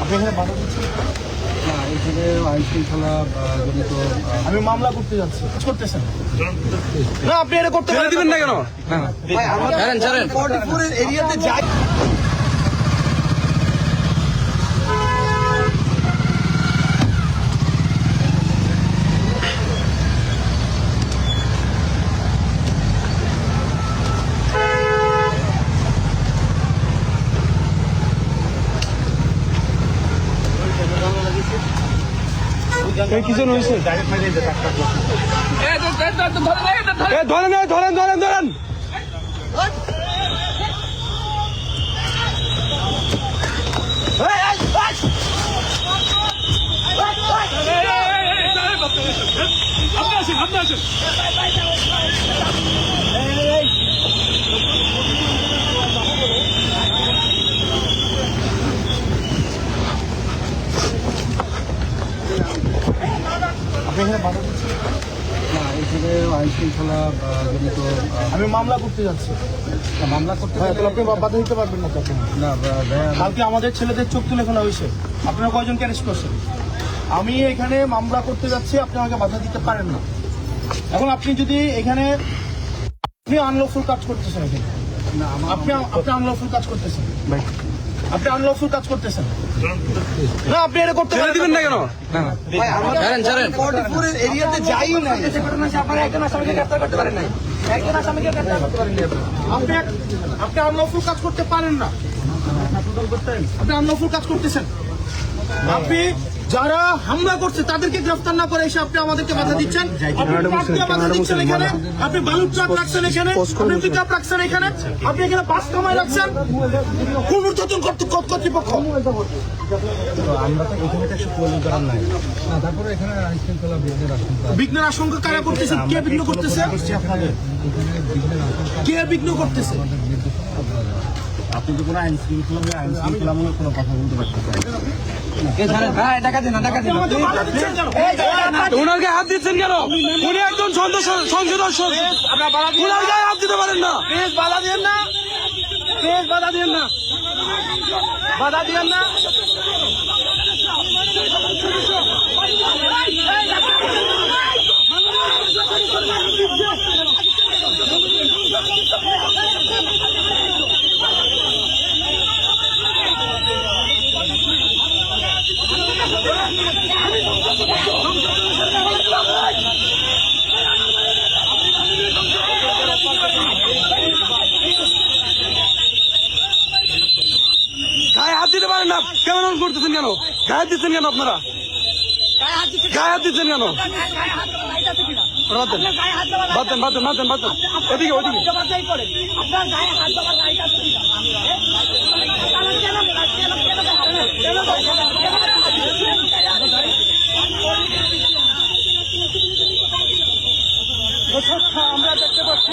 আপনি এখানে বাধা দিচ্ছেন? না, এখানে আইন শৃঙ্খলা জনিত আমি মামলা করতে যাচ্ছি। কাজ করতেছেন না, আপনি এটা করতে দিবেন না কেন? ছাড়েন 44 এর এরিয়াতে যাই। কিজন হয়েছে? ধরেন ধরেন ধরেন ধরেন আপনি আসেন আপনি এখানে বাধা দিচ্ছেন? না, এখানে আইন শৃঙ্খলা জনিত আমি মামলা করতে যাচ্ছি। মামলা করতে তাহলে আপনি বাধা দিতে পারবেন না কখন? না, কালকে আমাদের ছেলেদের চোখ তুলে ফেলা হয়েছে। আপনারা কয়জনকে অ্যারেস্ট করছেন? আমি এখানে মামলা করতে যাচ্ছি, আপনি আমাকে বাধা দিতে পারেন না। এখন আপনি যদি এখানে আপনি আনলফুল কাজ করতেছেন, এখানে না, আপনি আনলফুল কাজ করতেছেন, আপনি আনলফুল কাজ করতেছেন না, আপনি এটা করতে দিবেন না কেন? ছাড়েন 44 এর এরিয়াতে যাই না। আপনি আনলফুল কাজ করতে পারেন না, আপনি আনলফুল কাজ করতেছেন। আপনি যারা হামলা করছে তাদেরকে গ্রেফতার না করে এসে আপনি আমাদেরকে বাধা দিচ্ছেন। আপনি ট্রাক দিয়ে বাধা দিচ্ছেন এখানে, আপনি বালুর ট্রাক রাখছেন এখানে, আপনি পিকআপ রাখছেন এখানে, আপনি এখানে বাস কামাই রাখছেন। কোন ঊর্ধ্বতন কর্তৃপক্ষ? আমরা তো এখানে তো একটু পোলিং করার নাই। না, তারপরে এখানে আইন শৃঙ্খলা বিঘ্নের আশঙ্কা কারা করতেছেন? কে বিঘ্ন করতেছে? কে বিঘ্ন করতেছে? আপনি তো কোনো আইন শৃঙ্খলামূলক কোনো কথা বলতে পারছেন ওনার গায়ে হাত দিচ্ছেন কেন? উনি একজন সংসদ ওনার গায়ে হাত দিতে পারেন না। প্লিজ বাধা দিয়েন না, প্লিজ বাধা দিয়েন না, বাধা দিয়েন না। গায়ে হাত দিতে পারেন না, কেমন করতেছেন কেন? গায়ে হাত দিচ্ছেন কেন? আপনারা গায়ে হাত দিচ্ছেন কেন? বাতেন বাতেন বাতেন বাতেন ওদিকে ওদিকে আমরা দেখতে পাচ্ছি